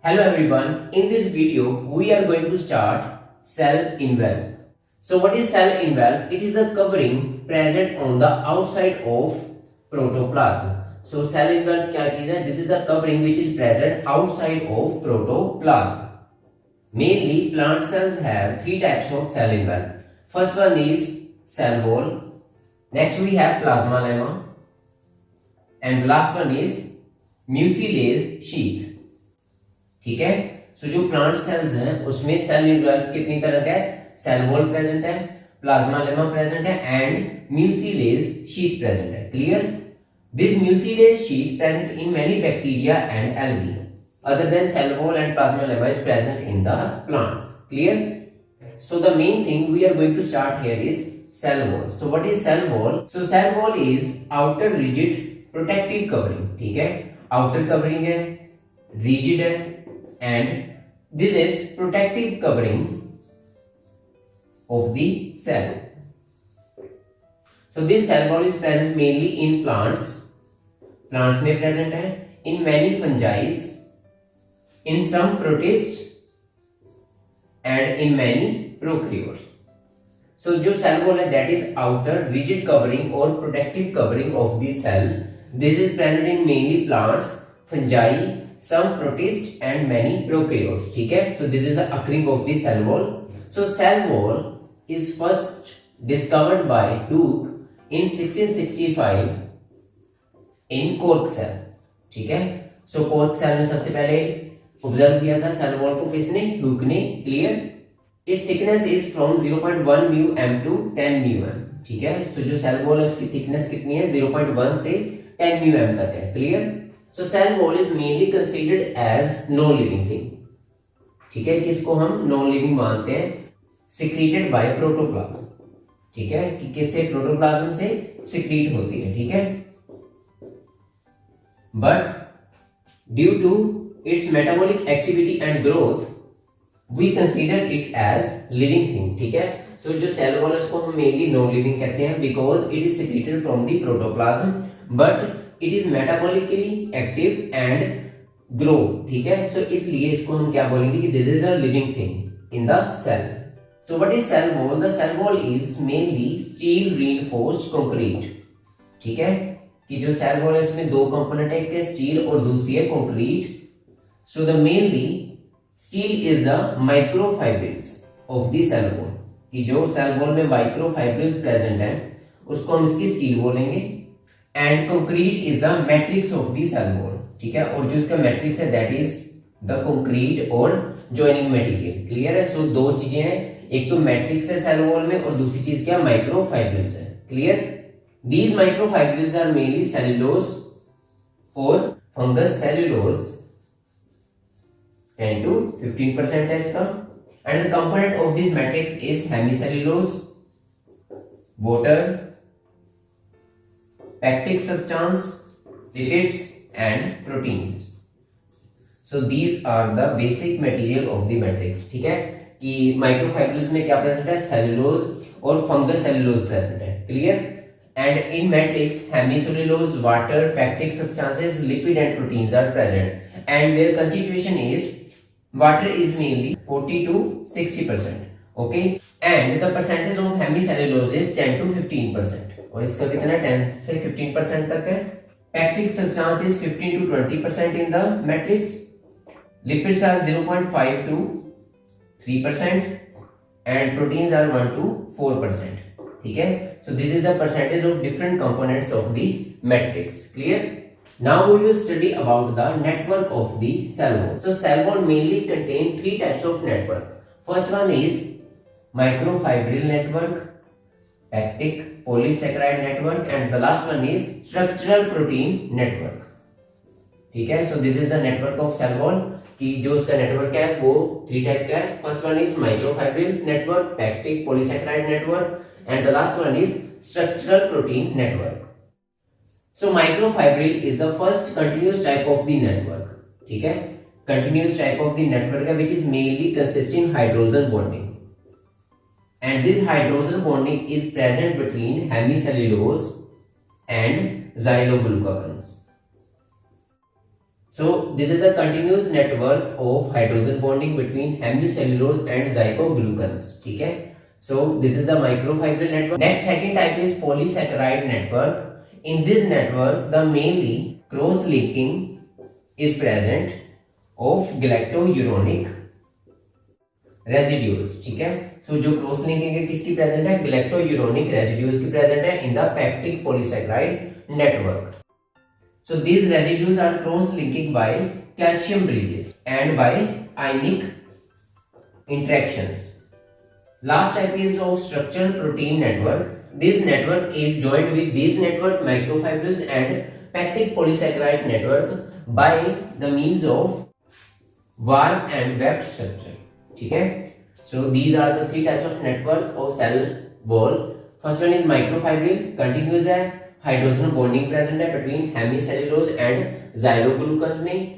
Hello everyone, in this video we are going to start cell invalve. So what is cell invalve? It is the covering present on the outside of protoplasm. So cell invalve क्या चीज है? This is the covering which is present outside of protoplasm. Mainly plant cells have three types of cell invalve. First one is cell wall. Next we have plasma lemma. And the last one is mucilage sheath. ठीक है. So जो plant cells हैं उसमें cell involve कितनी तरह का है? Cell wall present है, प्लाज्मा लेमा प्रेजेंट है एंड म्यूसिलेज शीट प्रेजेंट है. Clear? This mucilage sheet present in many bacteria and algae other than cell wall and plasma lemma is present in the plants. Clear? So the main thing we are going to start here is cell wall. So what is cell wall? So cell wall is outer rigid protective covering. ठीक है, outer covering है, rigid है, and this is protective covering of the cell. So this cell wall is present mainly in plants. Plants में present है, in many fungi, in some protists and in many prokaryotes. So जो cell wall है that is outer rigid covering or protective covering of the cell. This is present in mainly plants, fungi, some protists and many prokaryotes. ठीक है, so this is the occurring of the cell wall. So cell wall is first discovered by Hooke in 1665 in cork cell. ठीक है, so cork cell में सबसे पहले observe किया था cell wall को किसने? हुक ने. Clear? It's thickness is from 0.1 mu m to 10 mu m. ठीक है, सो जो सेल वॉल है उसकी थिकनेस कितनी है? 0.1 से 10 म्यू एम तक है. Clear? So cell wall is mainly considered as non living thing. ठीक है, किसको हम नॉन लिविंग मानते हैं? Secreted by protoplasm. ठीक है, कि किससे? प्रोटोप्लाज्म से सिक्रीट होती है. ठीक है, but due to its metabolic activity and growth we consider it as living thing. ठीक है, so जो cell wall है उसको हम mainly non living कहते हैं because it is secreted from the protoplasm but it is metabolically active and grow. ठीक है, so इसलिए इसको हम क्या बोलेंगे कि this is a living thing in the cell. So what is cell wall? The cell wall is mainly steel reinforced concrete. ठीक है, कि जो cell wall है इसमें दो कंपोनेंट है, एक है स्टील और दूसरी है concrete. So the mainly steel is the microfibrils of the cell wall. कि जो cell wall में microfibrils present हैं उसको हम इसकी steel बोलेंगे. And concrete is the matrix of the cell wall. ठीक है, और जो इसका matrix है that is the concrete और joining material. क्लियर है? So दो चीजें हैं, एक तो matrix है cell wall में और दूसरी चीज क्या? microfibrils है. Clear? These microfibrils are mainly cellulose और fungus. cellulose 10 to 15% है इसका. And the component of this matrix is hemicellulose, water, pectic substance, lipids and proteins. So these are the basic material of the matrix. ठीक है, कि microfibrils में क्या present है? Cellulose और फंगस सेलुलोज प्रेजेंट है. Clear? And in matrix hemicellulose, water, pectic substances, lipid and proteins are present and their constitution is water is mainly 40 to 60%. Okay, and the percentage of hemicellulose is 10 to 15% और इसका कितना 10 से 15% तक है. Pectic substance is 15 to 20% in the matrix. Lipids are 0.5 to 3% and proteins are 1 to 4%. ठीक है, so this is the percentage of different components of the matrix. Clear? Now we will study about the network of the cell wall. So cell wall mainly contain three types of network. First one is microfibril network, pectic polysaccharide network and the last one is structural protein network. ठीक है, so this is the network of cell wall. कि जो उसका network है वो three type का है. First one is microfibril network, pectic polysaccharide network and the last one is structural protein network. So microfibril is the first continuous type of the network. ठीक है, continuous type of the network है which is mainly consisting hydrogen bonding and this hydrogen bonding is present between hemicellulose and xyloglucans. So this is a continuous network of hydrogen bonding between hemicellulose and zygoglucans. ठीक है. So this is the microfibril network. Next second type is polysaccharide network. In this network, the mainly cross-linking is present of galactouronic residues. ठीक है. So जो cross linking है किसकी present है? ग्लैक्टोयूरोनिक residues की present है in the pectic polysaccharide network. So these residues are cross linking by calcium bridges and by ionic interactions. Last type is of structural protein network. This network is joined with this network microfibrils and pectic polysaccharide network by the means of warp and weft structure. ठीक है. So these are the three types of network of cell wall. First one is microfibril, continuous है, hydrogen bonding present है between hemicellulose and xyloglucans में.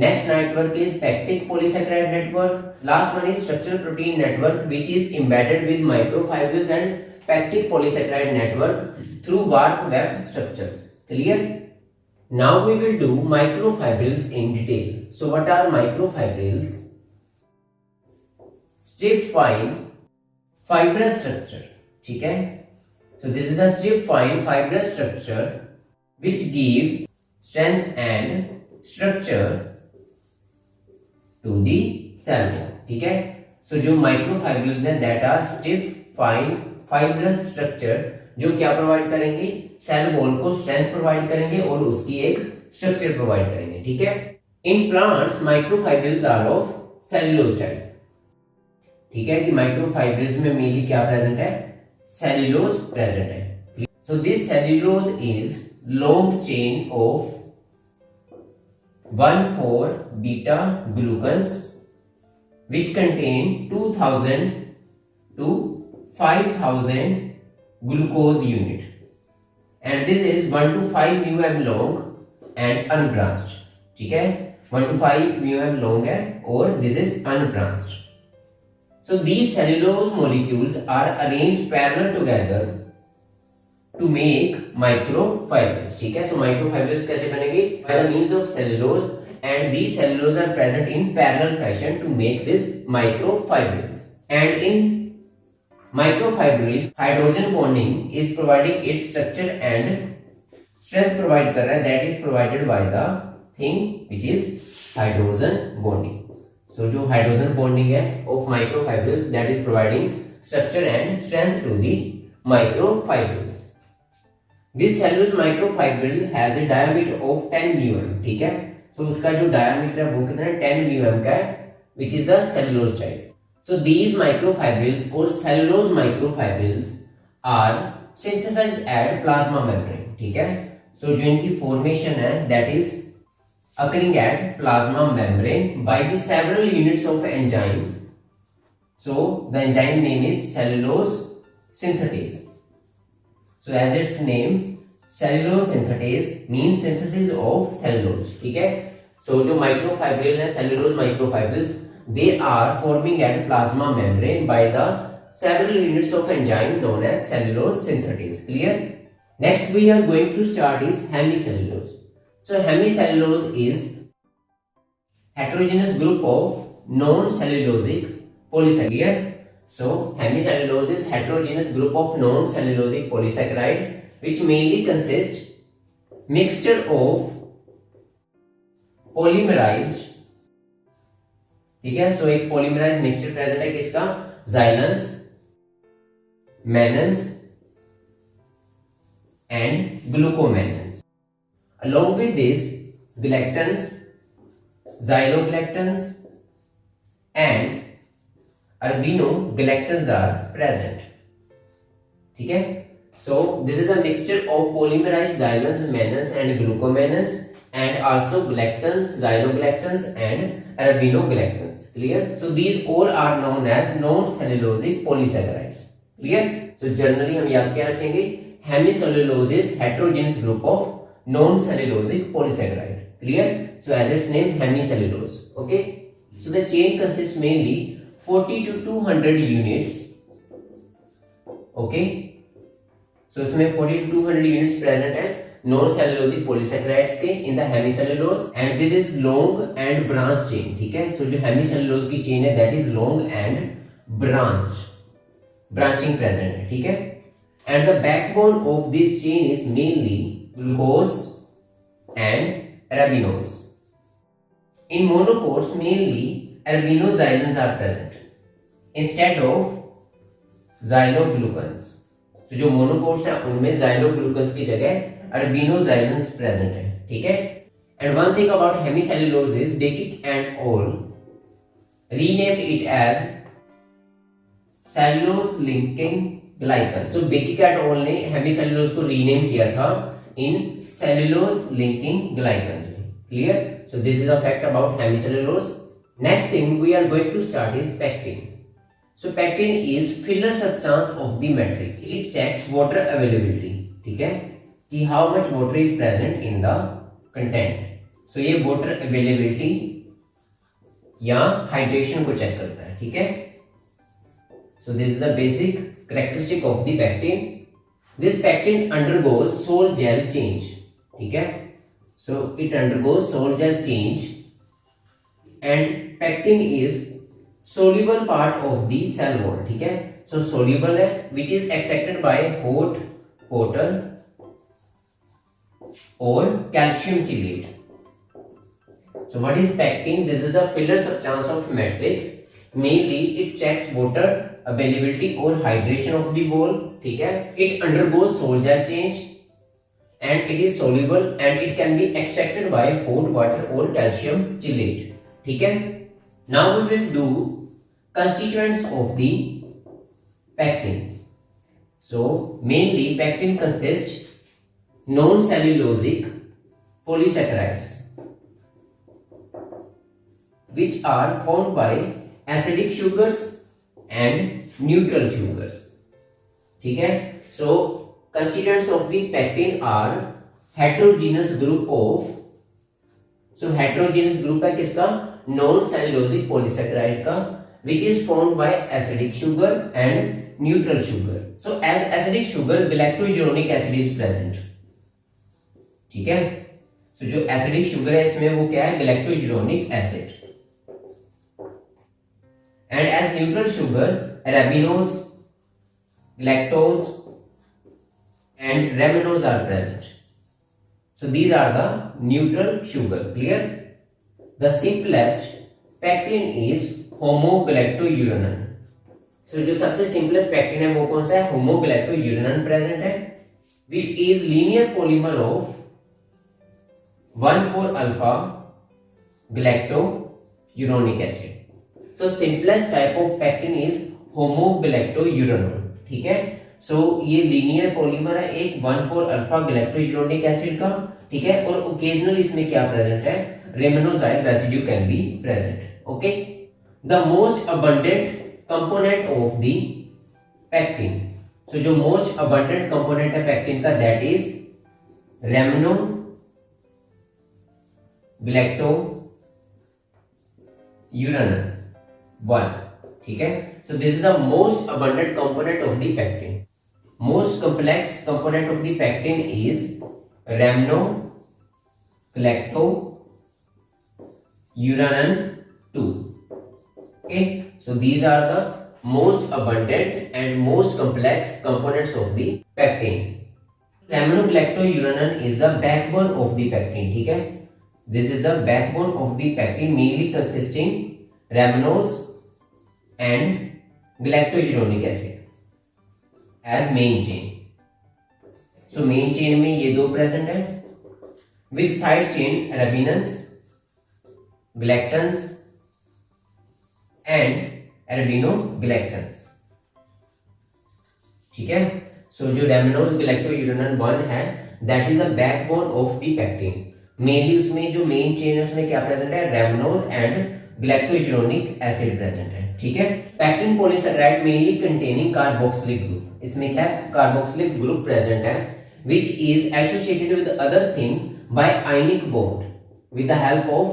Next network is pectic polysaccharide network. Last one is structural protein network which is embedded with microfibrils and pectic polysaccharide network through warp weft structures. Clear? Now we will do microfibrils in detail. So what are microfibrils? Stiff fine fibrous structure. ठीक है. So this is the stiff fine fibrous structure which give strength and structure to the cell wall. ठीक है. So जो microfibrils है that are stiff fine fibrous structure जो क्या provide करेंगे? Cell wall को स्ट्रेंथ प्रोवाइड करेंगे और उसकी एक स्ट्रक्चर प्रोवाइड करेंगे. ठीक है. In plants microfibrils are of cellulose type. ठीक है कि माइक्रोफाइब्रिल्स में मेनली क्या प्रेजेंट है? सेल्यूलोज प्रेजेंट है. So this cellulose is long chain of 1,4 beta glucans which contain 2000 to 5000 glucose unit, and this is 1 to 5 μm long and unbranched. ठीक है. 1 to 5 μm long है और this is unbranched. So these cellulose molecules are arranged parallel together to make microfibrils. ठीक है. So microfibrils कैसे बनेंगे? By the means of cellulose, and these cellulose are present in parallel fashion to make this microfibrils. And in microfibrils, hydrogen bonding is providing its structure and strength provide कर रहा है. That is provided by the thing which is hydrogen bonding. So जो hydrogen bonding है of microfibrils that is providing structure and strength to the microfibrils. This cellulose microfibril has a diameter of 10 mm. ठीक है. So उसका जो diameter है वो कितना है? 10 mm का है, which is the cellulose type. So these microfibrils or cellulose microfibrils are synthesized at plasma membrane. ठीक है. So जो इनकी formation है that is occurring at plasma membrane by the several units of enzyme. So the enzyme name is cellulose synthetase. So as its name, cellulose synthetase means synthesis of cellulose. ठीक है. So जो microfibril है cellulose microfibrils, they are forming at plasma membrane by the several units of enzyme known as cellulose synthetase. Clear? Next we are going to start is hemicellulose. So hemicellulose is heterogeneous group of non-cellulosic polysaccharide. So hemicellulose is heterogeneous group of non-cellulosic polysaccharide which mainly consists mixture of polymerized. ठीक है. So एक polymerized mixture present है किसका? xylans, mannans and glucomannan. Along with this, galactans, xylogalactans and albinogalactans are present. ठीक है. So this is a mixture of polymerized xylans, mannans and glucomannans and also galactans, xylogalactans and albinogalactans. Clear? So these all are known as non-cellulosic polysaccharides. Clear? So generally हम याद क्या रखेंगे? Hemicellulose is heterogeneous group of non-cellulosic polysaccharide. Clear? So as its name, hemicellulose. Okay. So the chain consists mainly 40 to 200 units. Okay. So इसमें 40 to 200 units present है non cellulosic polysaccharides के in the hemicellulose and this is long and branch chain, ठीक है। So जो hemicellulose की chain है that is long and branching present है, ठीक है। And the backbone of this chain is mainly glucose and arabinose. In monocots mainly arabinoxylans are present instead of xyloglucans. तो जो मोनोकोट्स है उनमें ज़ाइलोग्लूकन्स की जगह अरेबिनोजाइलेंस प्रेजेंट है, ठीक है। And one thing about hemicellulose is Dekic and all renamed it as cellulose linking glycan. तो बेकिक एट ऑल ने हेमीसेलुलोज को रीनेम किया था in cellulose linking glycan. Clear? So this is a fact about hemicellulose. Next thing we are going to start is pectin. So pectin is filler substance of the matrix. It checks water availability, ठीक है, कि how much water is present in the content. So ये water availability या hydration को check करता है, ठीक है। So this is the basic characteristic of the pectin. This pectin undergoes sol gel change, ठीक है। So it undergoes sol gel change and pectin is soluble part of the cell wall, ठीक है। So soluble है which is extracted by hot water or calcium chelate. So what is pectin? This is the filler substance of matrix. Mainly it checks water availability or hydration of the wall, ठीक है। It undergoes sol gel change and it is soluble and it can be extracted by hot water or calcium chelate, ठीक है। Now we will do constituents of the pectins. So mainly pectin consists non-cellulosic polysaccharides which are formed by acidic sugars and neutral sugars, ठीक है। So constituents of the pectin are heterogeneous group of, so heterogeneous group है किसका? non-cellulosic polysaccharide का which is formed by acidic sugar and neutral sugar. So as acidic sugar galactose-uronic acid is present, ठीक है। So जो acidic sugar है इसमें वो क्या है? galactose-uronic acid. And as neutral sugar arabinose, galactose and ramenose are present. So these are the neutral sugar. Clear? The simplest pectin is होमोगैलेक्टोयूरेनन। सो जो सबसे सिंपलेस्ट पेक्टिन है वो कौन सा है? होमोगैलेक्टोयूरेनन प्रेजेंट है which is linear polymer of 1,4-alpha galactouronic acid. So simplest type of pectin is homogalactourenone, ठीक है। सो ये लीनियर पॉलीमर है एक 1,4-alpha galactouronic acid का, ठीक है। और ओकेजनली इसमें क्या प्रेजेंट है? Rhamnosyl residue can be present, okay. The most abundant component of the pectin. So जो most abundant component है pectin का that is ramenoglycourenan 1, ठीक है। So this is the most abundant component of the pectin. Most complex component of the pectin is ramenoglycourenan 2. Okay, so these are the most abundant and most complex components of the pectin. Ramenoglycourenan is the backbone of the pectin, ठीक है। This is the backbone of the pectin mainly consisting ramenose and galactose-uronic acid as main chain. So main chain में ये दो present है with side chain arabinins, galactans and arabinogalactans, ठीक है। So जो रेमेनोज गैलेक्टोयूरेनन 1 है that is the backbone of the pectin. Mainly उसमें जो मेन चेन है उसमें क्या प्रेजेंट है? रेमेनोज एंड गैलेक्टोयूरेनिक एसिड प्रेजेंट है, ठीक है। Pectin polysaccharide mainly containing carboxylic group, इसमें क्या है? कार्बोक्सिलिक ग्रुप प्रेजेंट है which is associated with other thing by ionic bond with the help of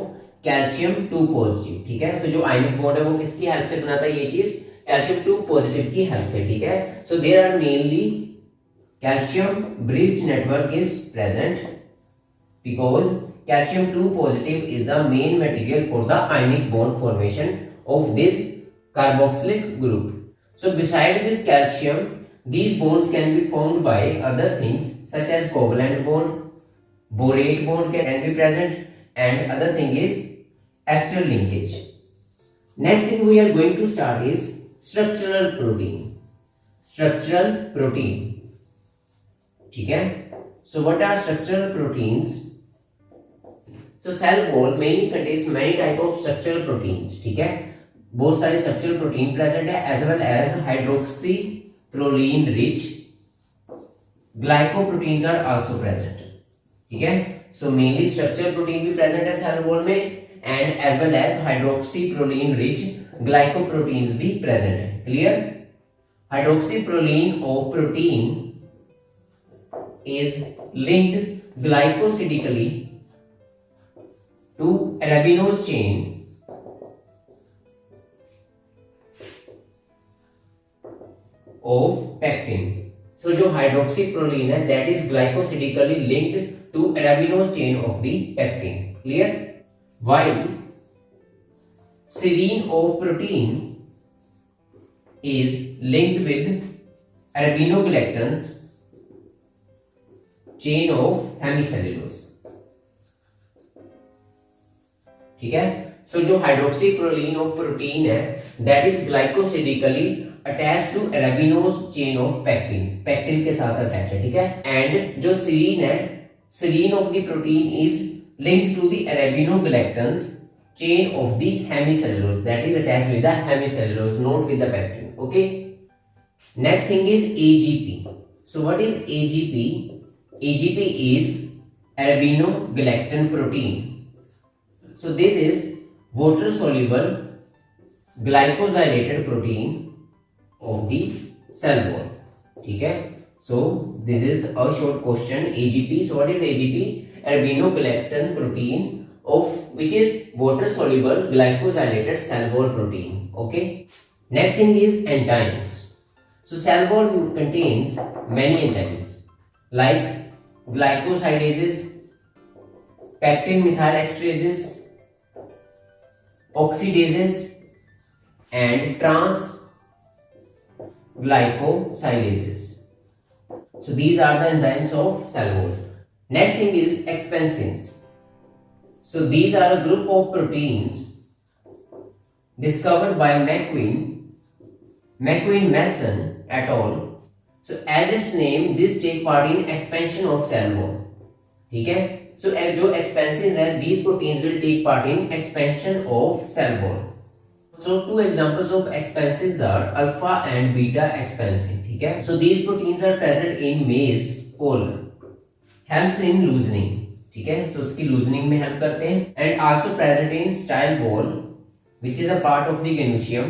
calcium 2 positive, ठीक है। तो जो आयनिक बॉन्ड है वो किसकी हेल्प से बनाता है? ये चीज कैल्शियम 2 पॉजिटिव की हेल्प से, ठीक है। So there are mainly calcium bridge network is present because calcium 2 positive is the main material for the ionic bond formation of this carboxylic group. So beside this calcium, these bonds can be formed by other things such as covalent bond, borate bond can be present, and other thing is ester linkage. Next thing we are going to start is structural protein. Structural protein, ठीक है. So what are structural proteins? So cell wall mainly contains many type of structural proteins, ठीक है. बहुत सारे structural protein present है as well as hydroxyproline rich glycoproteins are also present, ठीक है. So mainly structural protein भी present है cell wall में and as well as hydroxyproline rich glycoproteins भी present है. Clear? Hydroxyproline or protein is linked glycosidically to arabinose chain of pectin. So जो hydroxyproline है that is glycosidically linked to arabinose chain of the pectin. Clear? While serine of protein is linked with arabinogalactans chain of hemicellulose, ठीक है. So जो hydroxyproline of protein है that is glycosidically attached to arabinose chain of pectin, pectin के साथ attach है, ठीक है. And जो सीरीन है, serine of the protein is linked to the arabinogalactans chain of the hemicellulose that is attached with the hemicellulose, not with the pectin. Okay. Next thing is AGP. So what is AGP? AGP is arabinogalactan protein. So this is water soluble glycosylated protein of the cell wall. ठीक है. So this is a short question. AGP. So what is AGP? Arabinogalactan protein of which is water soluble glycosylated cell wall protein. Okay. Next thing is enzymes. So cell wall contains many enzymes like glycosidases, pectin methyl extrases, oxidases and trans glycosylases. So these are the enzymes of cell wall. Next thing is expansins. So these are a group of proteins discovered by McQueen-Mason et al. So as its name, this take part in expansion of cell wall. ठीक है. So जो expansins है, these proteins will take part in expansion of cell wall. So two examples of expansins are alpha and beta expansin. ठीक है. So these proteins are present in maize pollen, helps in loosening. ठीक है. So उसकी loosening में help करते हैं. And also present in style ball which is a part of the gynoecium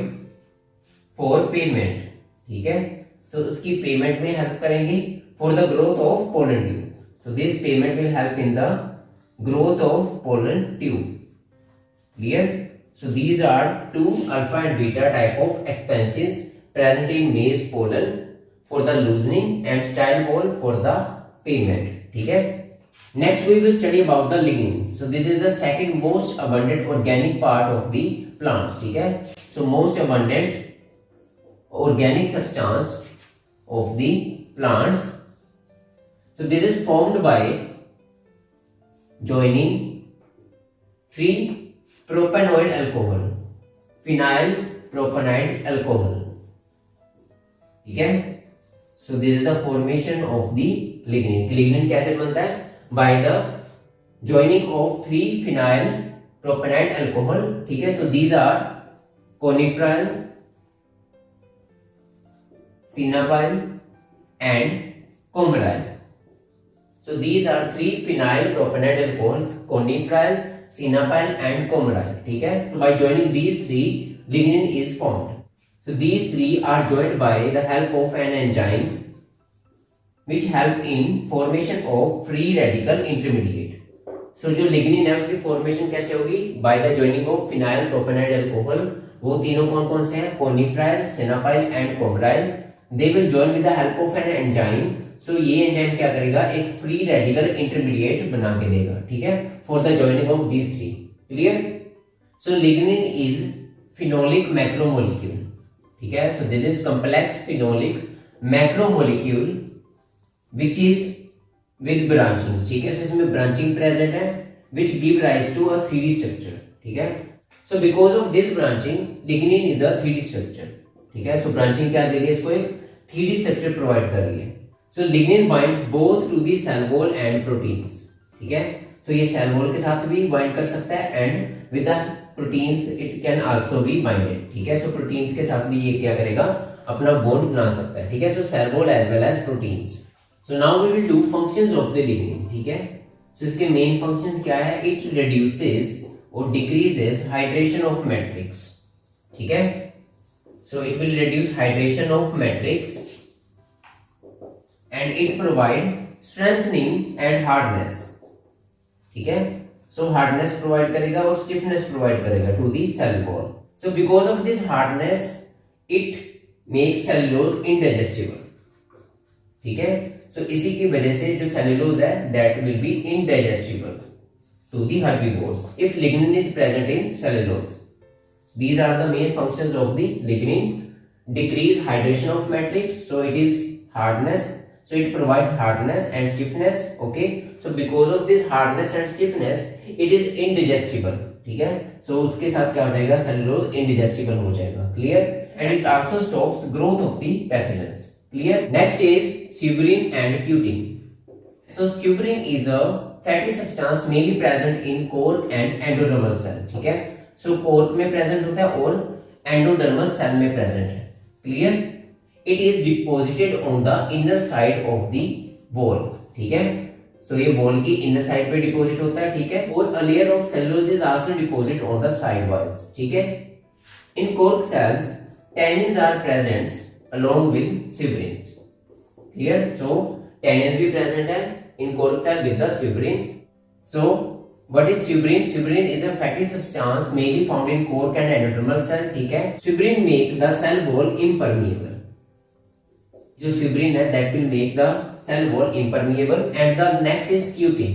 for payment. ठीक है. सो उसकी पेमेंट में हेल्प करेंगे for the growth of pollen tube. So this payment will help in the growth of pollen tube. Clear? So these are two alpha and beta type of expansins present in maize pollen for the loosening and style ball for the payment. ठीक है. Next we will study about the lignin. So this is the second most abundant organic part of the plants. ठीक है. So most abundant organic substance of the plants. So this is formed by joining 3 propanoid alcohol, phenyl propanide alcohol. ठीक है. So this is the formation of the lignin. Lignin कैसे बनता है? By the joining of 3 phenyl propanide alcohol. ठीक है. So these are coniferyl, cinnabyl and coumaryl. So these are 3 phenyl propanide alcohols, coniferyl, cinnabyl and coumaryl. ठीक है. By joining these 3, lignin is formed. So these 3 are joined by the help of an enzyme which help in formation of free radical intermediate. So जो lignin है उसकी formation कैसे होगी? By the joining of phenyl propanide alcohol. वो तीनों कौन कौन से हैं? Coniferyl, cinnabyl and coumaryl. They will join with the help of an enzyme सो ये एंजाइम क्या करेगा, एक फ्री रेडिकल इंटरमीडिएट बना के देगा, ठीक है, for the joining of these three. Clear? So lignin is phenolic macromolecule, ठीक है। So this is complex phenolic macromolecule which is with branching, ठीक है। सो इसमें ब्रांचिंग प्रेजेंट है which give rise to a 3D structure, ठीक है। So because of this branching lignin is a 3D structure, ठीक है। सो ब्रांचिंग क्या दे रही है, इसको एक 3D स्ट्रक्चर प्रोवाइड कर रही है। So lignin binds both to the cell wall and proteins, ठीक है। सो ये सेल वॉल के साथ भी बाइंड कर सकता है and with the proteins it can also be binded, ठीक है। सो प्रोटीन्स के साथ भी ये क्या करेगा, अपना बॉन्ड बना सकता है, ठीक है। So cell wall as well as proteins. So now we will do functions of the lignin, ठीक है। सो इसके मेन फंक्शंस क्या है, इट रिड्यूसेस और डिक्रीजेस हाइड्रेशन ऑफ मैट्रिक्स, ठीक है। So it will reduce hydration of matrix and it provide strengthening and hardness, ठीक है। so hardness provide करेगा और stiffness provide करेगा to the cell wall. so because of this hardness it makes cellulose indigestible, ठीक है। so इसी की वजह से जो cellulose है that will be indigestible to the herbivores if lignin is present in cellulose. These are the main functions of the lignin. Decrease hydration of matrix, so it is hardness, so it provides hardness and stiffness, okay. so because of this hardness and stiffness it is indigestible, ठीक है। so उसके साथ क्या हो जाएगा, cellulose indigestible हो जाएगा, clear, and it also stops growth of the pathogens, clear. Next is suberin and cutin. so suberin is a fatty substance mainly present in cork and endodermal cell, ठीक है। so cork में present होता है और endodermal cell में present है, clear. It is deposited on the inner side of the wall, ठीक है। so ये wall की inner side पे deposit होता है, ठीक है। और a layer of cellulose is also deposited on the sidewise, ठीक है। in cork cells tannins are present along with suberins, clear. so tannins भी present है in cork cell with the suberin. so what is suberin? suberin is a fatty substance mainly found in cork and endodermal cell, ठीक है। suberin make the cell wall impermeable, जो suberin है that will make the cell wall impermeable. and the next is cutin,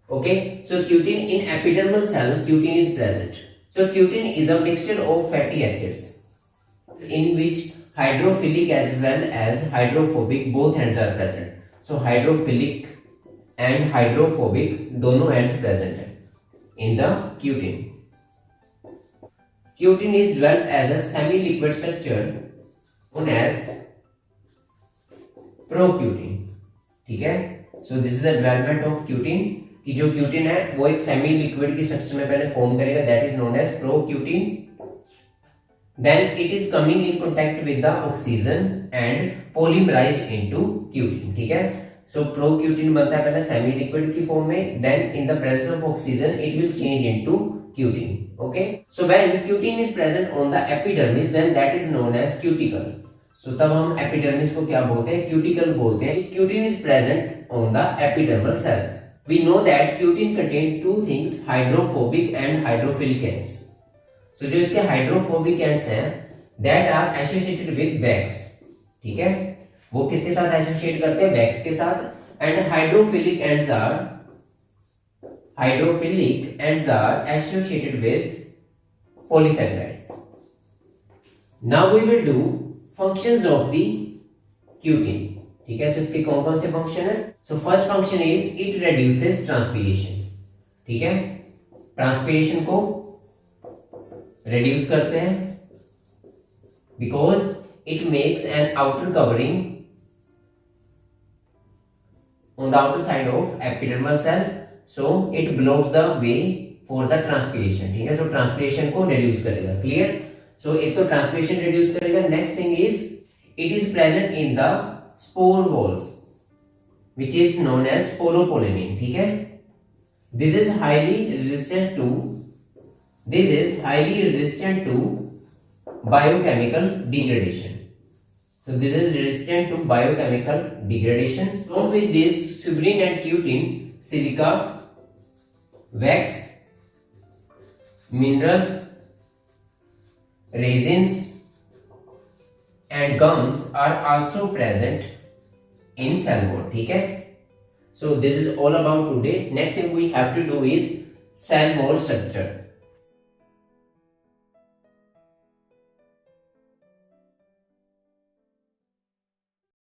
okay. so cutin in epidermal cell, cutin is present. so cutin is a mixture of fatty acids in which hydrophilic as well as hydrophobic both ends are present. so hydrophilic and hydrophobic दोनों ends present है in the cutin. cutin is developed as a semi liquid structure known as procutin, ठीक है। so this is the development of cutin, कि जो cutin है वो एक semi liquid की स्ट्रक्चर में पहले फॉर्म करेगा, that is known as procutin. then it is coming in contact with the oxygen and polymerized into cutin, ठीक है। so procutin बनता है पहले सेमी लिक्विड की फॉर्म में, then in the presence of oxygen it will change into cutin, okay. so when cutin is present on the epidermis then that is known as cuticle. so तब हम epidermis को क्या बोलते हैं, cuticle बोलते हैं। cutin is present on the epidermal cells. we know that cutin contain two things, hydrophobic and hydrophilic ends. so जो इसके hydrophobic ends हैं that are associated with wax, ठीक है। वो किसके साथ एसोसिएट करते हैं, वैक्स के साथ। And hydrophilic ends are associated with polysaccharides. Now we will do functions of the cutin, ठीक है। तो इसके कौन कौन से फंक्शन है। So first function is it reduces transpiration, ठीक है। ट्रांसपीरेशन को रिड्यूस करते हैं because it makes an outer covering on the outer side of epidermal cell, so it blocks the way for the transpiration, ठीक है। so transpiration को reduce करेगा, clear। so एक तो transpiration reduce करेगा। next thing is it is present in the spore walls which is known as sporopollenin, ठीक है। this is highly resistant to biochemical degradation. So this is resistant to biochemical degradation. Along with this, suberin and cutin, silica, wax, minerals, resins and gums are also present in cell wall. ठीक है, so this is all about today. Next thing we have to do is cell wall structure.